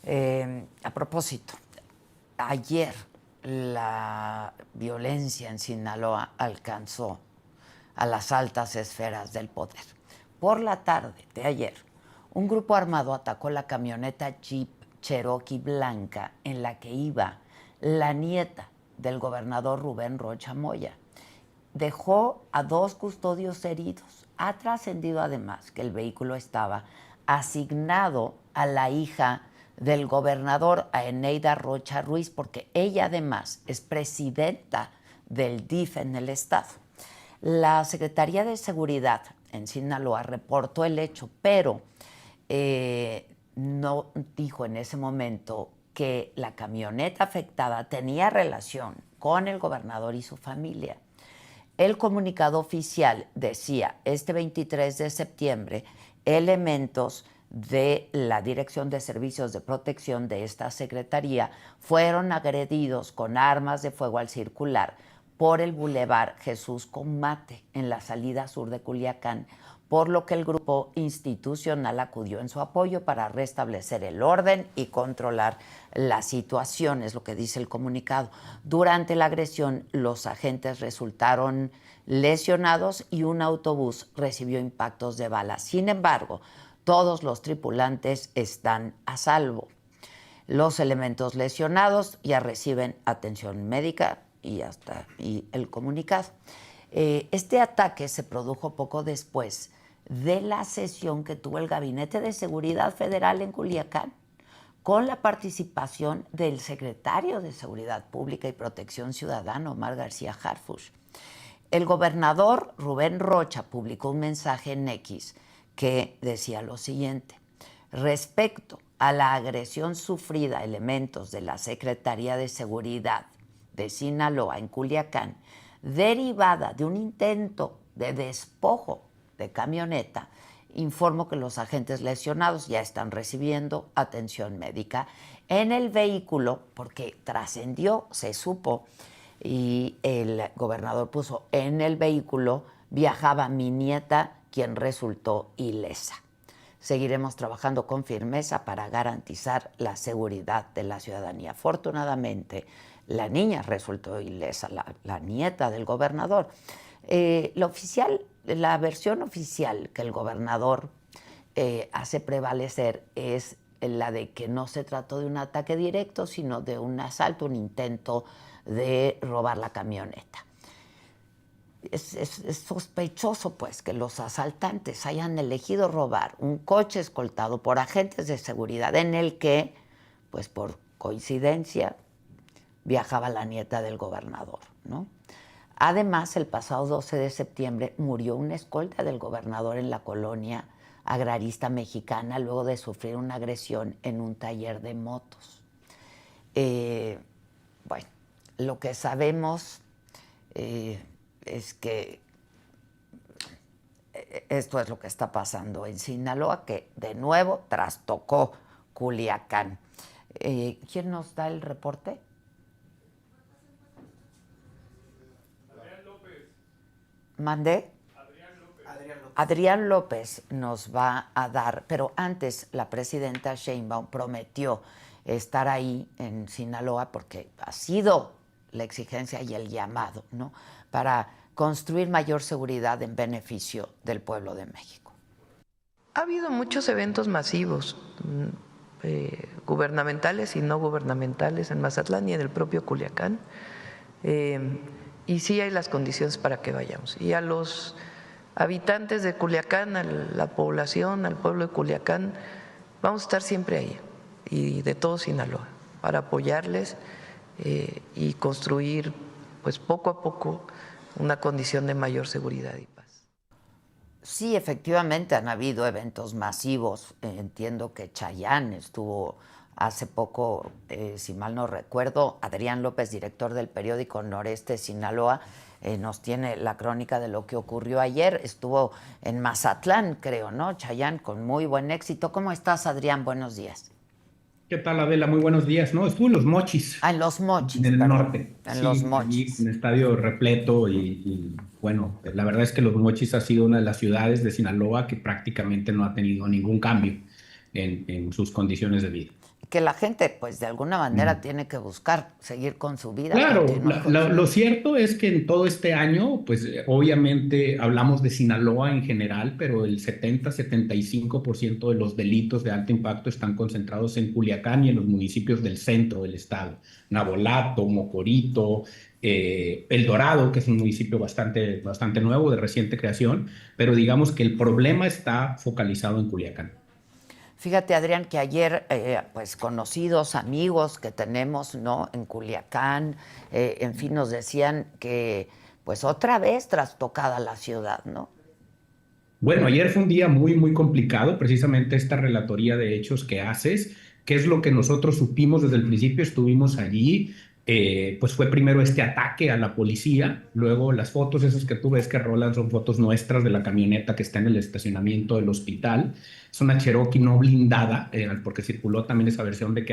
A propósito, ayer la violencia en Sinaloa alcanzó a las altas esferas del poder. Por la tarde de ayer, un grupo armado atacó la camioneta Jeep Cherokee blanca en la que iba la nieta del gobernador Rubén Rocha Moya. Dejó a 2 custodios heridos. Ha trascendido además que el vehículo estaba asignado a la hija del gobernador, a Eneida Rocha Ruiz, porque ella además es presidenta del DIF en el estado. La Secretaría de Seguridad en Sinaloa reportó el hecho, pero no dijo en ese momento que la camioneta afectada tenía relación con el gobernador y su familia. El comunicado oficial decía, este 23 de septiembre, elementos de la Dirección de Servicios de Protección de esta Secretaría fueron agredidos con armas de fuego al circular por el Boulevard Jesús Comate en la salida sur de Culiacán, por lo que el grupo institucional acudió en su apoyo para restablecer el orden y controlar la situación, es lo que dice el comunicado. Durante la agresión, los agentes resultaron lesionados y un autobús recibió impactos de bala. Sin embargo, todos los tripulantes están a salvo. Los elementos lesionados ya reciben atención médica y el comunicado. Este ataque se produjo poco después de la sesión que tuvo el Gabinete de Seguridad Federal en Culiacán, con la participación del secretario de Seguridad Pública y Protección Ciudadana, Omar García Harfuch. El gobernador Rubén Rocha publicó un mensaje en X que decía lo siguiente: respecto a la agresión sufrida a elementos de la Secretaría de Seguridad de Sinaloa en Culiacán, derivada de un intento de despojo de camioneta, informo que los agentes lesionados ya están recibiendo atención médica. En el vehículo, porque trascendió, se supo, y el gobernador puso, en el vehículo viajaba mi nieta, quien resultó ilesa. Seguiremos trabajando con firmeza para garantizar la seguridad de la ciudadanía. Afortunadamente, la niña resultó ilesa, la nieta del gobernador. La versión oficial que el gobernador hace prevalecer es la de que no se trató de un ataque directo, sino de un asalto, un intento de robar la camioneta. Es sospechoso, pues, que los asaltantes hayan elegido robar un coche escoltado por agentes de seguridad en el que, pues por coincidencia, viajaba la nieta del gobernador, ¿no? Además, el pasado 12 de septiembre murió una escolta del gobernador en la colonia agrarista mexicana luego de sufrir una agresión en un taller de motos. Bueno, lo que sabemos es que esto es lo que está pasando en Sinaloa, que de nuevo trastocó Culiacán. ¿Quién nos da el reporte? ¿Mandé? Adrián López nos va a dar, pero antes la presidenta Sheinbaum prometió estar ahí en Sinaloa porque ha sido la exigencia y el llamado, ¿no?, para construir mayor seguridad en beneficio del pueblo de México. Ha habido muchos eventos masivos, gubernamentales y no gubernamentales en Mazatlán y en el propio Culiacán, y sí hay las condiciones para que vayamos. Y a los habitantes de Culiacán, a la población, al pueblo de Culiacán, vamos a estar siempre ahí, y de todo Sinaloa, para apoyarles y construir, pues poco a poco, una condición de mayor seguridad y paz. Sí, efectivamente han habido eventos masivos. Entiendo que Chayanne estuvo hace poco, si mal no recuerdo. Adrián López, director del periódico Noreste Sinaloa, nos tiene la crónica de lo que ocurrió ayer. Estuvo en Mazatlán, creo, ¿no? Chayanne, con muy buen éxito. ¿Cómo estás, Adrián? Buenos días. ¿Qué tal, Adela? Muy buenos días. No, estuve en Los Mochis. Ah, en Los Mochis, En el perdón. norte. En Los Sí, allí Mochis. un estadio repleto y bueno, la verdad es que Los Mochis ha sido una de las ciudades de Sinaloa que prácticamente no ha tenido ningún cambio en sus condiciones de vida. que la gente, pues de alguna manera tiene que buscar seguir con su vida. Claro, continuar con su lo vida. cierto es que en todo este año, pues obviamente hablamos de Sinaloa en general, pero el 70-75% de los delitos de alto impacto están concentrados en Culiacán y en los municipios del centro del estado. Navolato, Mocorito, El Dorado, que es un municipio bastante nuevo, de reciente creación, pero digamos que el problema está focalizado en Culiacán. Fíjate, Adrián, que ayer, pues conocidos, amigos que tenemos, ¿no? En Culiacán, en fin, nos decían que, pues otra vez trastocada la ciudad, ¿no? Bueno, ayer fue un día muy complicado, precisamente esta relatoría de hechos que haces, que es lo que nosotros supimos desde el principio, estuvimos allí, pues fue primero este ataque a la policía, luego las fotos esas que tú ves que rolan son fotos nuestras de la camioneta que está en el estacionamiento del hospital, es una Cherokee no blindada, porque circuló también esa versión de que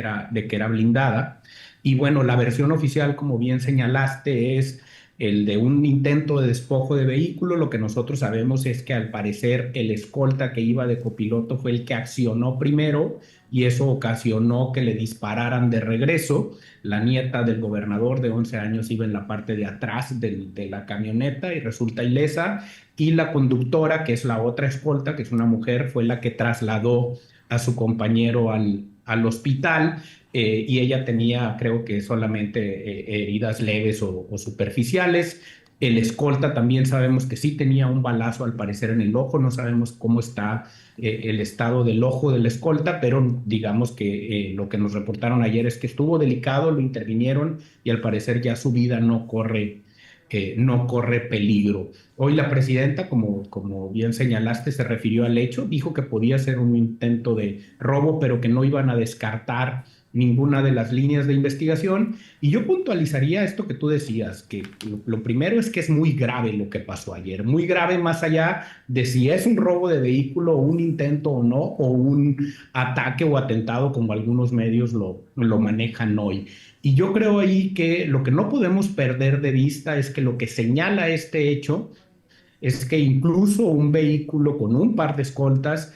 era blindada, y bueno, la versión oficial, como bien señalaste, es el de un intento de despojo de vehículo. Lo que nosotros sabemos es que al parecer el escolta que iba de copiloto fue el que accionó primero y eso ocasionó que le dispararan de regreso. La nieta del gobernador de 11 años iba en la parte de atrás de la camioneta y resulta ilesa, y la conductora, que es la otra escolta, que es una mujer, fue la que trasladó a su compañero al hospital. Y ella tenía, creo que solamente heridas leves o superficiales. El escolta también sabemos que sí tenía un balazo al parecer en el ojo, no sabemos cómo está el estado del ojo del escolta, pero digamos que lo que nos reportaron ayer es que estuvo delicado, lo intervinieron y al parecer ya su vida no corre peligro. Hoy la presidenta, como bien señalaste, se refirió al hecho, dijo que podía ser un intento de robo, pero que no iban a descartar ninguna de las líneas de investigación. Y yo puntualizaría esto que tú decías, que lo primero es que es muy grave lo que pasó ayer, muy grave más allá de si es un robo de vehículo o un intento o no, o un ataque o atentado como algunos medios lo manejan hoy. Y yo creo ahí que lo que no podemos perder de vista es que lo que señala este hecho es que incluso un vehículo con un par de escoltas,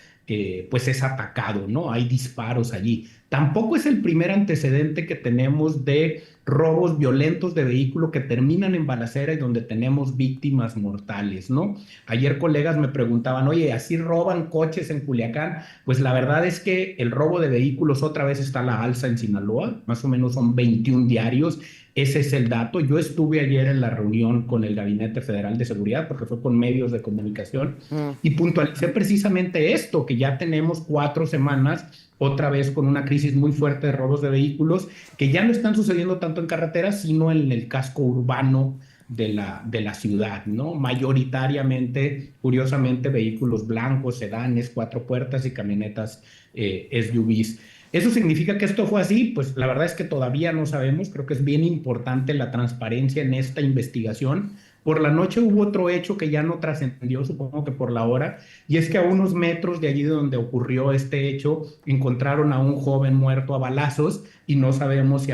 pues es atacado, ¿no? Hay disparos allí. Tampoco es el primer antecedente que tenemos de robos violentos de vehículo que terminan en balacera y donde tenemos víctimas mortales, ¿no? Ayer colegas me preguntaban, oye, ¿así roban coches en Culiacán? Pues la verdad es que el robo de vehículos otra vez está a la alza en Sinaloa, más o menos son 21 diarios. Ese es el dato. Yo estuve ayer en la reunión con el Gabinete Federal de Seguridad, porque fue con medios de comunicación, y puntualicé precisamente esto, que ya tenemos 4 semanas otra vez con una crisis muy fuerte de robos de vehículos, que ya no están sucediendo tanto en carreteras, sino en el casco urbano de la ciudad, ¿no? Mayoritariamente, curiosamente, vehículos blancos, sedanes, 4 puertas y camionetas SUVs. ¿Eso significa que esto fue así? Pues la verdad es que todavía no sabemos. Creo que es bien importante la transparencia en esta investigación. Por la noche hubo otro hecho que ya no trascendió, supongo que por la hora, y es que a unos metros de allí donde ocurrió este hecho encontraron a un joven muerto a balazos y no sabemos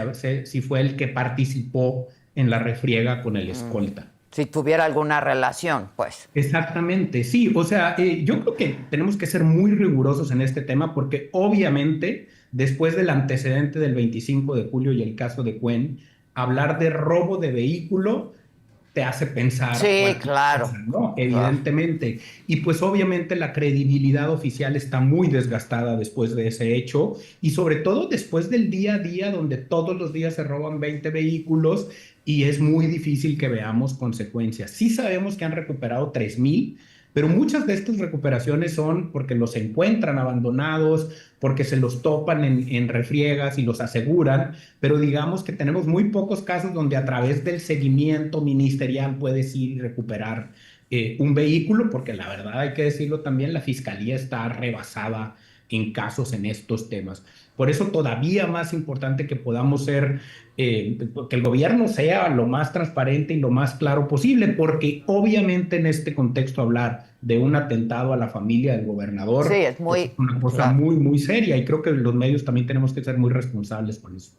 si fue el que participó en la refriega con el escolta. Si tuviera alguna relación, pues. Exactamente, sí. O sea, yo creo que tenemos que ser muy rigurosos en este tema porque obviamente después del antecedente del 25 de julio y el caso de Cuen, hablar de robo de vehículo te hace pensar Sí, cualquier claro, cosa, ¿no? claro. Evidentemente. Y pues obviamente la credibilidad oficial está muy desgastada después de ese hecho y sobre todo después del día a día donde todos los días se roban 20 vehículos y es muy difícil que veamos consecuencias. Sí sabemos que han recuperado 3,000, pero muchas de estas recuperaciones son porque los encuentran abandonados, porque se los topan en refriegas y los aseguran, pero digamos que tenemos muy pocos casos donde a través del seguimiento ministerial puedes ir y recuperar un vehículo, porque la verdad hay que decirlo también, la fiscalía está rebasada en casos en estos temas. Por eso todavía más importante que podamos ser, que el gobierno sea lo más transparente y lo más claro posible, porque obviamente en este contexto hablar de un atentado a la familia del Sí, gobernador es es muy, una cosa claro. muy seria y creo que los medios también tenemos que ser muy responsables con eso.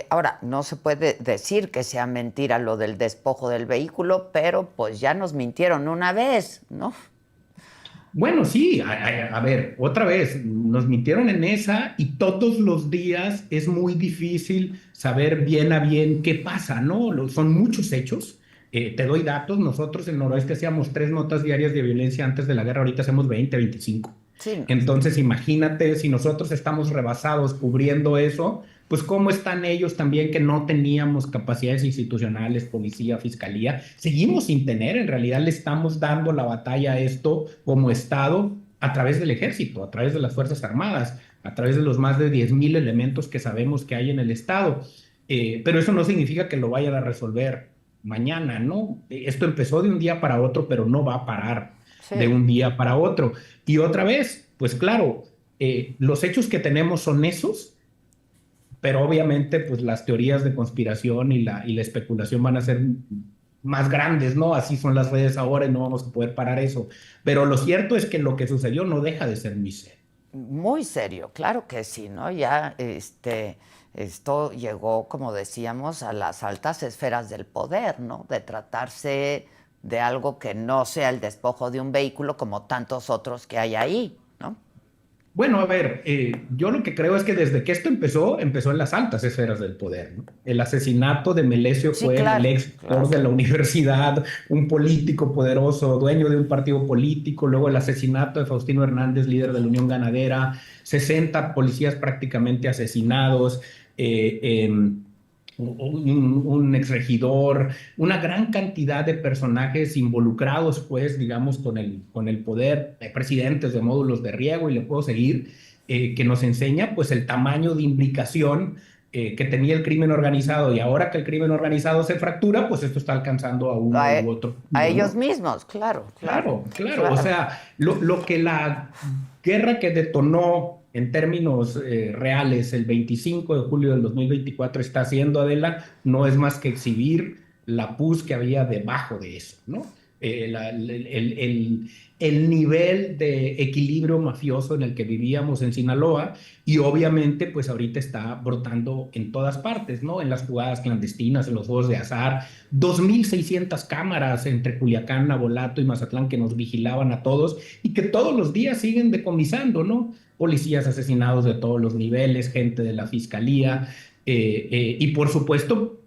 Ahora, no se puede decir que sea mentira lo del despojo del vehículo, pero pues ya nos mintieron una vez, ¿no? Bueno, sí, a ver, otra vez, nos mintieron en esa y todos los días es muy difícil saber bien a bien qué pasa, ¿no? Son muchos hechos. Te doy datos, nosotros en Noroeste hacíamos 3 notas diarias de violencia antes de la guerra, ahorita hacemos 20, 25. Sí, no. Entonces, imagínate si nosotros estamos rebasados cubriendo eso, pues cómo están ellos también que no teníamos capacidades institucionales, policía, fiscalía. Seguimos sin tener, en realidad le estamos dando la batalla a esto como Estado a través del ejército, a través de las Fuerzas Armadas, a través de los más de 10,000 elementos que sabemos que hay en el Estado. Pero eso no significa que lo vayan a resolver mañana, ¿no? Esto empezó de un día para otro, pero no va a parar de Sí. un día para otro. Y otra vez, pues claro, los hechos que tenemos son esos, pero obviamente pues las teorías de conspiración y la especulación van a ser más grandes, ¿no? Así son las redes ahora y no vamos a poder parar eso. Pero lo cierto es que lo que sucedió no deja de ser muy serio. Muy serio, claro que sí, ¿no? Ya esto llegó, como decíamos, a las altas esferas del poder, ¿no? De tratarse de algo que no sea el despojo de un vehículo como tantos otros que hay ahí, ¿no? Bueno, a ver, yo lo que creo es que desde que esto empezó, empezó en las altas esferas del poder, ¿no? El asesinato de Melesio Sí, fue el claro, ex claro. rector de la universidad, un político poderoso, dueño de un partido político, luego el asesinato de Faustino Hernández, líder de la Unión Ganadera, 60 policías prácticamente asesinados, eh, eh, un exregidor, una gran cantidad de personajes involucrados, pues, digamos, con el poder, presidentes de módulos de riego, y le puedo seguir, que nos enseña, pues, el tamaño de implicación que tenía el crimen organizado. Y ahora que el crimen organizado se fractura, pues esto está alcanzando a uno A, u e- otro, a ellos ¿no? mismos, claro, claro, Claro, claro. O claro. sea, lo que la guerra que detonó en términos reales el 25 de julio del 2024 está haciendo, Adela, no es más que exhibir la pus que había debajo de eso, ¿no? El nivel de equilibrio mafioso en el que vivíamos en Sinaloa, y obviamente pues ahorita está brotando en todas partes, ¿no? En las jugadas clandestinas, en los juegos de azar, 2,600 cámaras entre Culiacán, Navolato y Mazatlán que nos vigilaban a todos y que todos los días siguen decomisando, ¿no? Policías asesinados de todos los niveles, gente de la fiscalía, y por supuesto,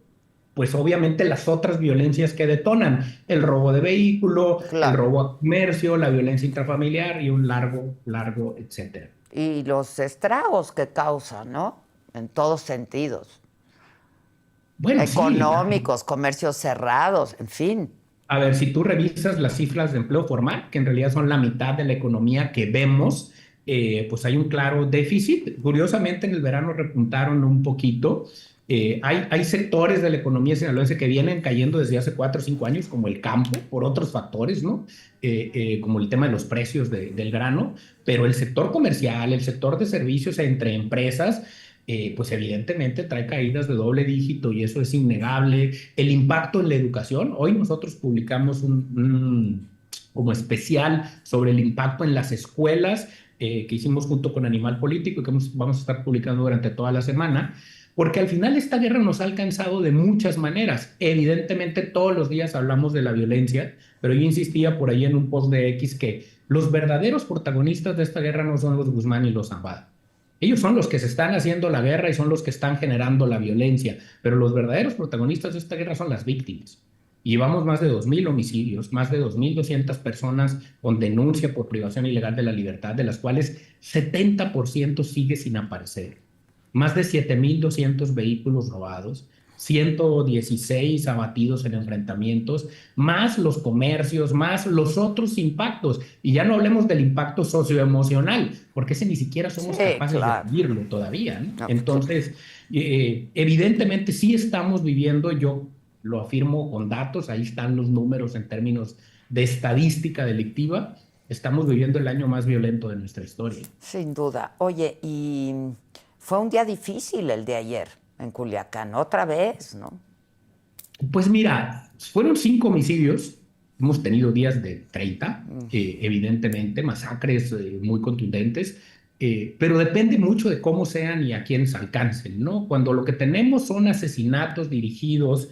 pues obviamente las otras violencias que detonan, el robo de vehículo, el Claro. robo a comercio, la violencia intrafamiliar y un largo, largo, etcétera. Y los estragos que causa, ¿no? En todos sentidos. Bueno, sí, Económicos, comercios cerrados, en fin. a ver, si tú revisas las cifras de empleo formal, que en realidad son la mitad de la economía que vemos, pues hay un claro déficit. Curiosamente, en el verano repuntaron un poquito. Hay sectores de la economía sinaloense que vienen cayendo desde hace 4 o 5 años, como el campo, por otros factores, ¿no? Como el tema de los precios del grano, pero el sector comercial, el sector de servicios entre empresas, pues evidentemente trae caídas de doble dígito y eso es innegable. El impacto en la educación, hoy nosotros publicamos como especial sobre el impacto en las escuelas que hicimos junto con Animal Político y que vamos a estar publicando durante toda la semana, porque al final esta guerra nos ha alcanzado de muchas maneras. Evidentemente todos los días hablamos de la violencia, pero yo insistía por ahí en un post de X que los verdaderos protagonistas de esta guerra no son los Guzmán y los Zambada. Ellos son los que se están haciendo la guerra y son los que están generando la violencia, pero los verdaderos protagonistas de esta guerra son las víctimas. Y llevamos más de 2,000 homicidios, más de 2,200 personas con denuncia por privación ilegal de la libertad, de las cuales 70% sigue sin aparecer. Más de 7,200 vehículos robados, 116 abatidos en enfrentamientos, más los comercios, más los otros impactos. Y ya no hablemos del impacto socioemocional, porque ese ni siquiera Sí, somos capaces de claro. vivirlo todavía, ¿no? No, Entonces, evidentemente sí estamos viviendo, yo lo afirmo con datos, ahí están los números en términos de estadística delictiva, estamos viviendo el año más violento de nuestra historia. sin duda. Oye, y fue un día difícil el de ayer en Culiacán, otra vez, ¿no? Pues mira, fueron 5 homicidios, hemos tenido días de 30, evidentemente, masacres muy contundentes, pero depende mucho de cómo sean y a quiénes alcancen, ¿no? Cuando lo que tenemos son asesinatos dirigidos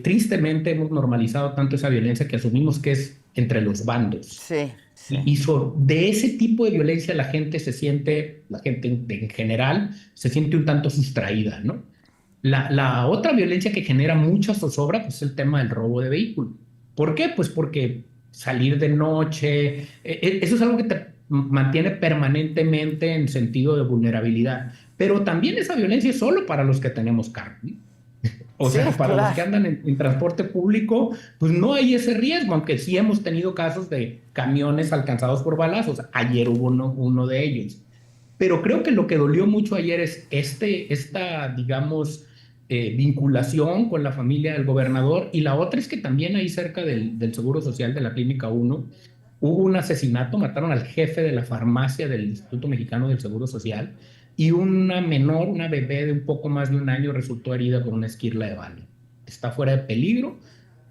Tristemente hemos normalizado tanto esa violencia que asumimos que es entre los bandos. Sí, sí. De ese tipo de violencia la gente en general se siente un tanto sustraída, ¿no? La otra violencia que genera mucha zozobra pues, es el tema del robo de vehículo. ¿Por qué? Pues porque salir de noche, eso es algo que te mantiene permanentemente en sentido de vulnerabilidad. Pero también esa violencia es solo para los que tenemos carro, ¿no? O sea, para los que andan en transporte público, pues no hay ese riesgo, aunque sí hemos tenido casos de camiones alcanzados por balazos. Ayer hubo uno de ellos. Pero creo que lo que dolió mucho ayer es esta, digamos, vinculación con la familia del gobernador. Y la otra es que también ahí cerca del Seguro Social de la Clínica 1 hubo un asesinato, mataron al jefe de la farmacia del Instituto Mexicano del Seguro Social y una menor, una bebé de un poco más de un año resultó herida con una esquirla de bala. Está fuera de peligro,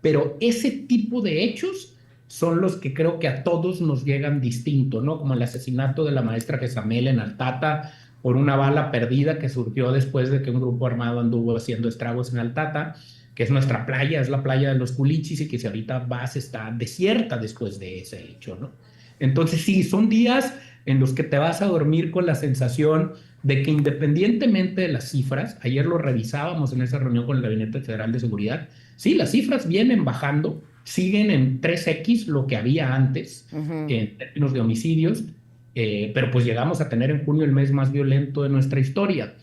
pero ese tipo de hechos son los que creo que a todos nos llegan distinto, ¿no? Como el asesinato de la maestra Jezamel en Altata por una bala perdida que surgió después de que un grupo armado anduvo haciendo estragos en Altata, que es nuestra playa, es la playa de los Culichis y que si ahorita vas está desierta después de ese hecho, ¿no? Entonces sí, son días en los que te vas a dormir con la sensación de que independientemente de las cifras, ayer lo revisábamos en esa reunión con el Gabinete Federal de Seguridad, sí, las cifras vienen bajando, siguen en 3X lo que había antes en términos de homicidios, pero pues llegamos a tener en junio el mes más violento de nuestra historia.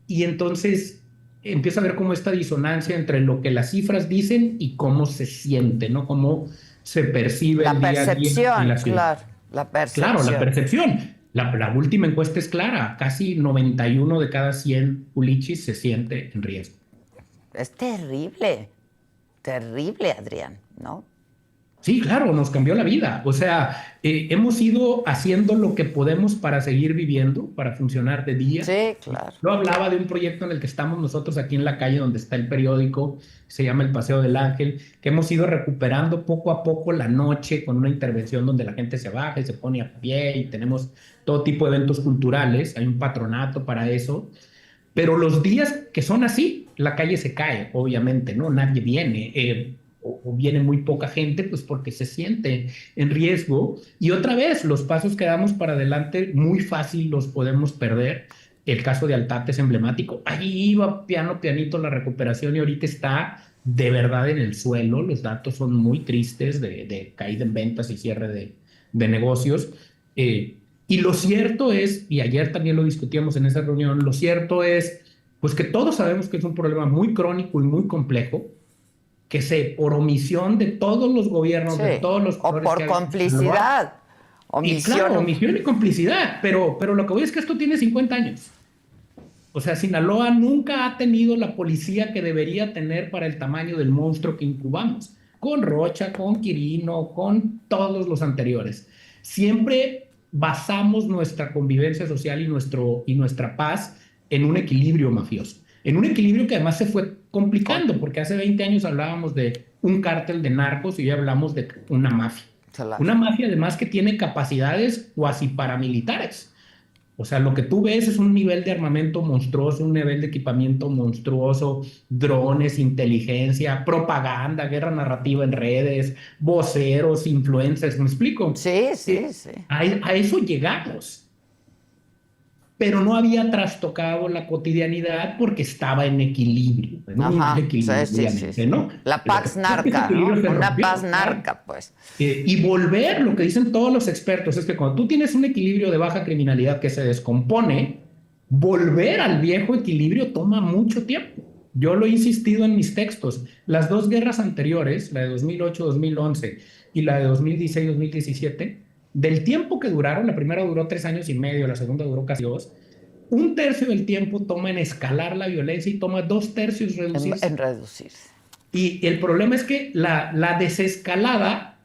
Y entonces empieza a ver como esta disonancia entre lo que las cifras dicen y cómo se siente, ¿no? Cómo se percibe el día a día en la ciudad. Claro, la percepción. Claro, la percepción. La última encuesta es clara, casi 91 de cada 100 culichis se siente en riesgo. Es terrible, Adrián, ¿no? Sí, claro, nos cambió la vida. O sea, hemos ido haciendo lo que podemos para seguir viviendo, para funcionar de día. Sí, claro. Yo hablaba de un proyecto en el que estamos nosotros aquí en la calle donde está el periódico, se llama El Paseo del Ángel, que hemos ido recuperando poco a poco la noche con una intervención donde la gente se baja y se pone a pie y tenemos todo tipo de eventos culturales, hay un patronato para eso. Pero los días que son así, la calle se cae, obviamente, ¿no? Nadie viene. O viene muy poca gente, pues porque se siente en riesgo. Y otra vez, los pasos que damos para adelante, muy fácil los podemos perder. El caso de Altata es emblemático. Ahí iba pianito la recuperación y ahorita está de verdad en el suelo. Los datos son muy tristes de caída en ventas y cierre de negocios. Y lo cierto es, y ayer también lo discutíamos en esa reunión, lo cierto es pues que todos sabemos que es un problema muy crónico y muy complejo, que por omisión de todos los gobiernos, de todos los o por complicidad. Y claro, omisión y complicidad, pero lo que voy es que esto tiene 50 años. O sea, Sinaloa nunca ha tenido la policía que debería tener para el tamaño del monstruo que incubamos, con Rocha, con Quirino, con todos los anteriores. Siempre basamos nuestra convivencia social y nuestra paz en un equilibrio mafioso. En un equilibrio que además se fue complicando, porque hace 20 años hablábamos de un cártel de narcos y hoy hablamos de una mafia. Una mafia además que tiene capacidades cuasi paramilitares. O sea, lo que tú ves es un nivel de armamento monstruoso, un nivel de equipamiento monstruoso, drones, inteligencia, propaganda, guerra narrativa en redes, voceros, influencers, ¿me explico? Sí. A eso llegamos. Pero no había trastocado la cotidianidad porque estaba en equilibrio. Sí. ¿No? La paz narca, ¿no? Una paz narca, pues. Y volver, lo que dicen todos los expertos, es que cuando tú tienes un equilibrio de baja criminalidad que se descompone, volver al viejo equilibrio toma mucho tiempo. Yo lo he insistido en mis textos. Las dos guerras anteriores, la de 2008-2011 y la de 2016-2017, del tiempo que duraron, la primera duró 3 años y medio, la segunda duró casi 2, 1/3 del tiempo toma en escalar la violencia y toma 2/3 reducirse. En reducirse. Y el problema es que la desescalada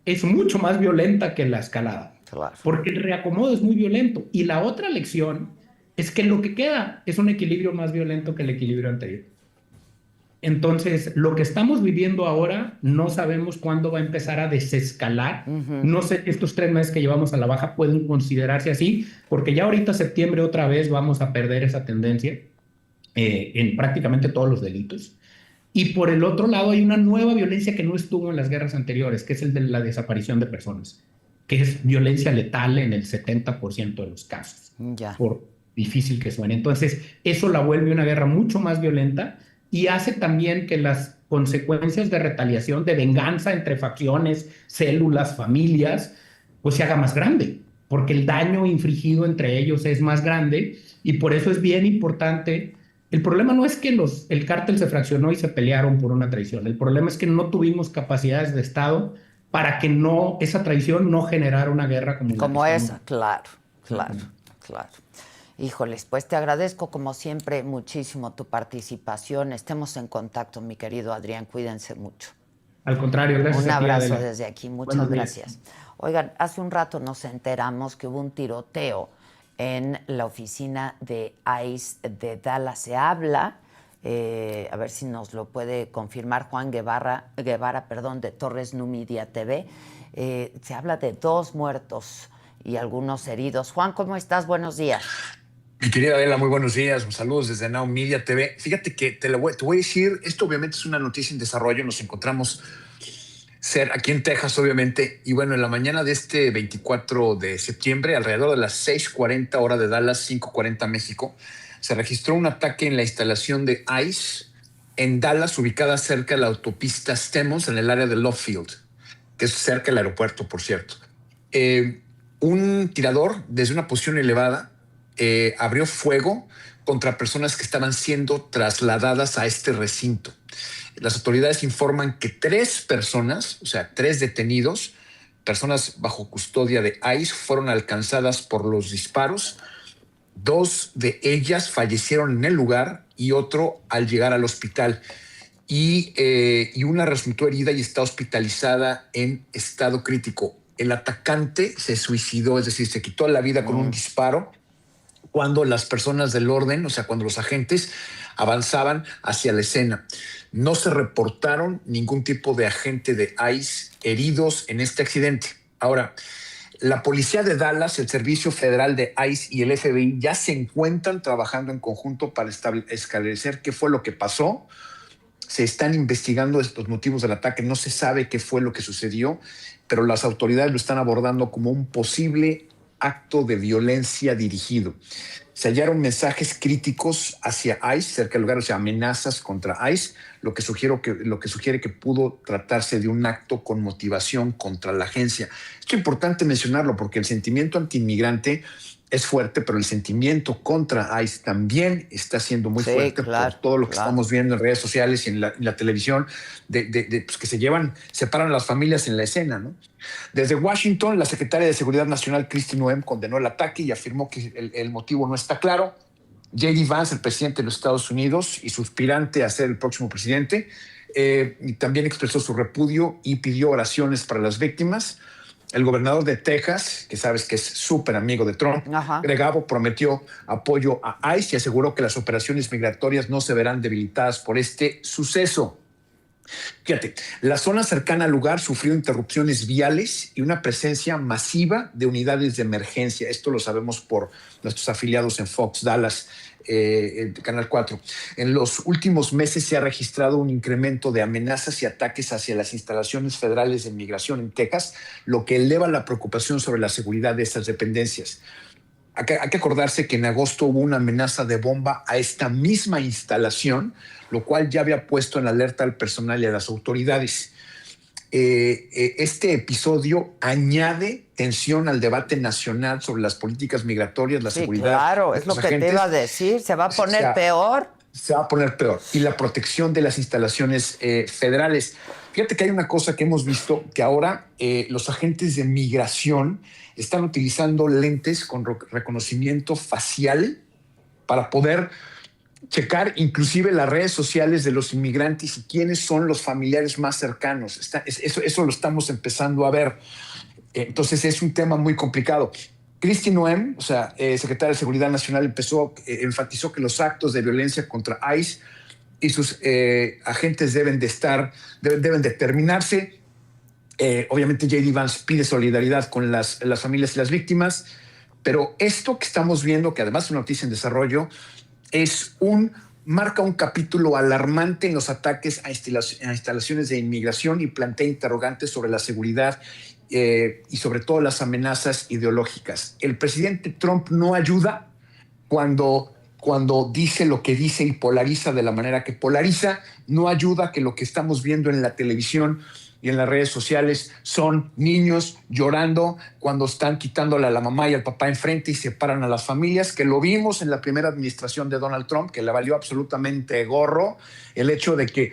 es mucho más violenta que la escalada. Claro. Porque el reacomodo es muy violento. Y la otra lección es que lo que queda es un equilibrio más violento que el equilibrio anterior. Entonces, lo que estamos viviendo ahora, no sabemos cuándo va a empezar a desescalar. No sé, estos 3 meses que llevamos a la baja pueden considerarse así, porque ya ahorita septiembre otra vez vamos a perder esa tendencia en prácticamente todos los delitos. Y por el otro lado hay una nueva violencia que no estuvo en las guerras anteriores, que es el de la desaparición de personas, que es violencia letal en el 70% de los casos, Ya. por difícil que suene. Entonces, eso la vuelve una guerra mucho más violenta y hace también que las consecuencias de retaliación, de venganza entre facciones, células, familias, pues se haga más grande, porque el daño infligido entre ellos es más grande y por eso es bien importante. El problema no es que el cártel se fraccionó y se pelearon por una traición. El problema es que no tuvimos capacidades de Estado para que esa traición no generara una guerra como la que Como estamos. esa, claro, claro, claro. Híjoles, pues te agradezco como siempre muchísimo tu participación. Estemos en contacto, mi querido Adrián. Cuídense mucho. Al contrario, gracias Un a ti, abrazo Adela. desde aquí. Muchas Buenos días. gracias. Oigan, hace un rato nos enteramos que hubo un tiroteo en la oficina de ICE de Dallas. Se habla, a ver si nos lo puede confirmar Juan Guevara, de Torres New Media TV. Se habla de 2 muertos y algunos heridos. Juan, ¿cómo estás? Buenos días. Mi querida Adela, muy buenos días. Saludos desde Now Media TV. Fíjate que te voy a decir, esto obviamente es una noticia en desarrollo. Nos encontramos aquí en Texas, obviamente. Y bueno, en la mañana de este 24 de septiembre, alrededor de las 6:40 hora de Dallas, 5:40 México, se registró un ataque en la instalación de ICE en Dallas, ubicada cerca de la autopista Stemmons, en el área de Love Field, que es cerca del aeropuerto, por cierto. Un tirador, desde una posición elevada, abrió fuego contra personas que estaban siendo trasladadas a este recinto. Las autoridades informan que 3 personas, o sea, 3 detenidos, personas bajo custodia de ICE, fueron alcanzadas por los disparos. 2 de ellas fallecieron en el lugar y otro al llegar al hospital. Y una resultó herida y está hospitalizada en estado crítico. El atacante se suicidó, es decir, se quitó la vida con un disparo cuando las personas del orden, o sea, cuando los agentes avanzaban hacia la escena. No se reportaron ningún tipo de agente de ICE heridos en este accidente. Ahora, la policía de Dallas, el Servicio Federal de ICE y el FBI ya se encuentran trabajando en conjunto para esclarecer qué fue lo que pasó. Se están investigando los motivos del ataque. No se sabe qué fue lo que sucedió, pero las autoridades lo están abordando como un posible acto de violencia dirigido. Se hallaron mensajes críticos hacia ICE cerca del lugar, o sea, amenazas contra ICE, lo que sugiere que pudo tratarse de un acto con motivación contra la agencia. Esto es importante mencionarlo porque el sentimiento antiinmigrante es fuerte, pero el sentimiento contra ICE también está siendo muy fuerte, claro, por todo lo que estamos viendo en redes sociales y en la televisión, pues que separan a las familias en la escena, ¿no? Desde Washington, la secretaria de Seguridad Nacional, Kristi Noem, condenó el ataque y afirmó que el motivo no está claro. J.D. Vance, el presidente de los Estados Unidos y su aspirante a ser el próximo presidente, y también expresó su repudio y pidió oraciones para las víctimas. El gobernador de Texas, que sabes que es súper amigo de Trump, Greg Abbott, prometió apoyo a ICE y aseguró que las operaciones migratorias no se verán debilitadas por este suceso. Fíjate, la zona cercana al lugar sufrió interrupciones viales y una presencia masiva de unidades de emergencia. Esto lo sabemos por nuestros afiliados en Fox Dallas, Canal 4. En los últimos meses se ha registrado un incremento de amenazas y ataques hacia las instalaciones federales de inmigración en Texas, lo que eleva la preocupación sobre la seguridad de estas dependencias. Hay que acordarse que en agosto hubo una amenaza de bomba a esta misma instalación, lo cual ya había puesto en alerta al personal y a las autoridades. Este episodio añade tensión al debate nacional sobre las políticas migratorias, la seguridad. Claro, es lo que te iba a decir. ¿Se va a poner peor? Se va a poner peor. Y la protección de las instalaciones federales. Fíjate que hay una cosa que hemos visto, que ahora los agentes de migración están utilizando lentes con reconocimiento facial para poder checar inclusive las redes sociales de los inmigrantes y quiénes son los familiares más cercanos. Eso lo estamos empezando a ver. Entonces es un tema muy complicado. Kristi Noem, o sea, secretaria de Seguridad Nacional, enfatizó que los actos de violencia contra ICE y sus agentes deben de terminarse. Obviamente J.D. Vance pide solidaridad con las familias y las víctimas, pero esto que estamos viendo, que además es una noticia en desarrollo, es un marca un capítulo alarmante en los ataques a instalaciones de inmigración y plantea interrogantes sobre la seguridad y sobre todo las amenazas ideológicas. El presidente Trump no ayuda cuando dice lo que dice y polariza de la manera que polariza. No ayuda que lo que estamos viendo en la televisión y en las redes sociales son niños llorando cuando están quitándole a la mamá y al papá enfrente y separan a las familias, que lo vimos en la primera administración de Donald Trump, que le valió absolutamente gorro el hecho de que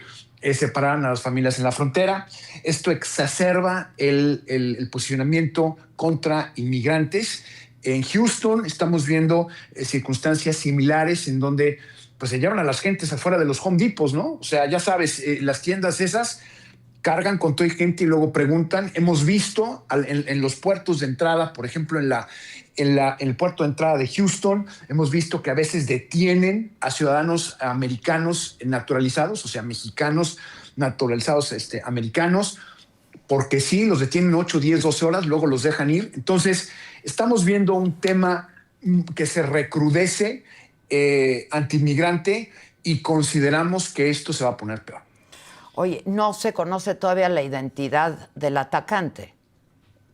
separaran a las familias en la frontera. Esto exacerba el posicionamiento contra inmigrantes. En Houston estamos viendo circunstancias similares en donde pues se llevan a las gentes afuera de los Home Depots, ¿no? O sea, ya sabes, las tiendas esas cargan con toda gente y luego preguntan. Hemos visto en los puertos de entrada, por ejemplo, en el puerto de entrada de Houston, hemos visto que a veces detienen a ciudadanos americanos naturalizados, o sea, mexicanos naturalizados americanos, porque sí, los detienen 8, 10, 12 horas, luego los dejan ir. Entonces, estamos viendo un tema que se recrudece antiinmigrante y consideramos que esto se va a poner peor. Oye, no se conoce todavía la identidad del atacante.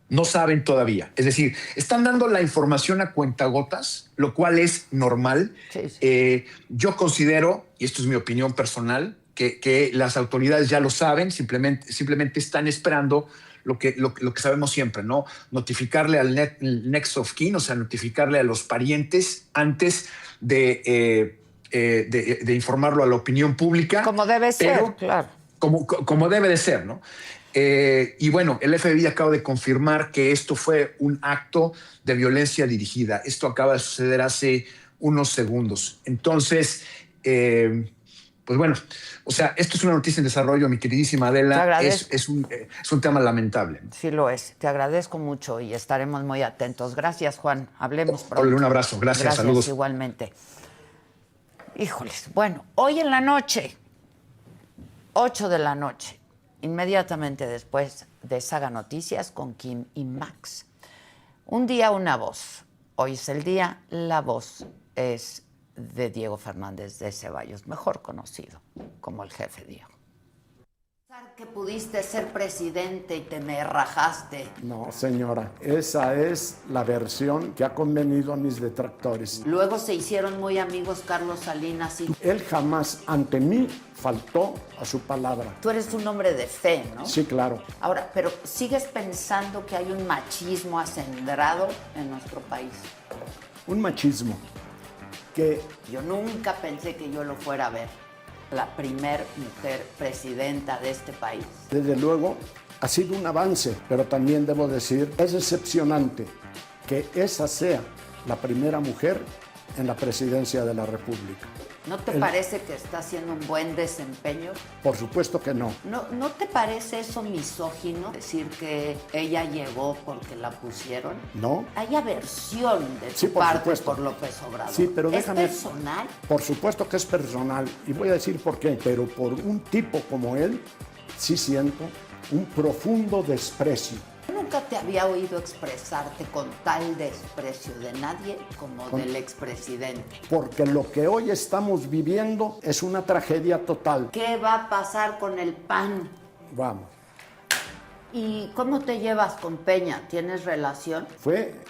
No saben todavía. Es decir, están dando la información a cuentagotas, lo cual es normal. Sí. Yo considero, y esto es mi opinión personal, que las autoridades ya lo saben, simplemente están esperando lo que sabemos siempre, ¿no? Notificarle al next of kin, o sea, notificarle a los parientes antes de informarlo a la opinión pública. Como debe ser, claro. Como debe de ser, ¿no? Y bueno, el FBI acaba de confirmar que esto fue un acto de violencia dirigida. Esto acaba de suceder hace unos segundos. Entonces, pues bueno, o sea, esto es una noticia en desarrollo, mi queridísima Adela. Es un tema lamentable. Sí lo es. Te agradezco mucho y estaremos muy atentos. Gracias, Juan. Hablemos pronto. Un abrazo. Gracias. Saludos. Igualmente. Híjoles. Bueno, hoy en la noche, 8 de la noche, inmediatamente después de Saga Noticias con Kim y Max. Un día, una voz. Hoy es el día, la voz es de Diego Fernández de Ceballos, mejor conocido como el Jefe Diego. Que pudiste ser presidente y te me rajaste. No, señora, esa es la versión que ha convenido a mis detractores. Luego se hicieron muy amigos Carlos Salinas y... Él jamás ante mí faltó a su palabra. Tú eres un hombre de fe, ¿no? Sí, claro. Ahora, pero ¿sigues pensando que hay un machismo acendrado en nuestro país? Un machismo que... Yo nunca pensé que yo lo fuera a ver. La primer mujer presidenta de este país. Desde luego, ha sido un avance, pero también debo decir, es decepcionante que esa sea la primera mujer en la presidencia de la República. ¿No te parece que está haciendo un buen desempeño? Por supuesto que no. ¿No te parece eso misógino? Decir que ella llegó porque la pusieron. No. Hay aversión de Sí, tu por parte supuesto. por López Obrador. Sí, pero déjame... ¿Es personal? Por supuesto que es personal, y voy a decir por qué. Pero por un tipo como él, sí siento un profundo desprecio. Nunca te había oído expresarte con tal desprecio de nadie como del expresidente. Porque lo que hoy estamos viviendo es una tragedia total. ¿Qué va a pasar con el PAN? Vamos. ¿Y cómo te llevas con Peña? ¿Tienes relación? Fue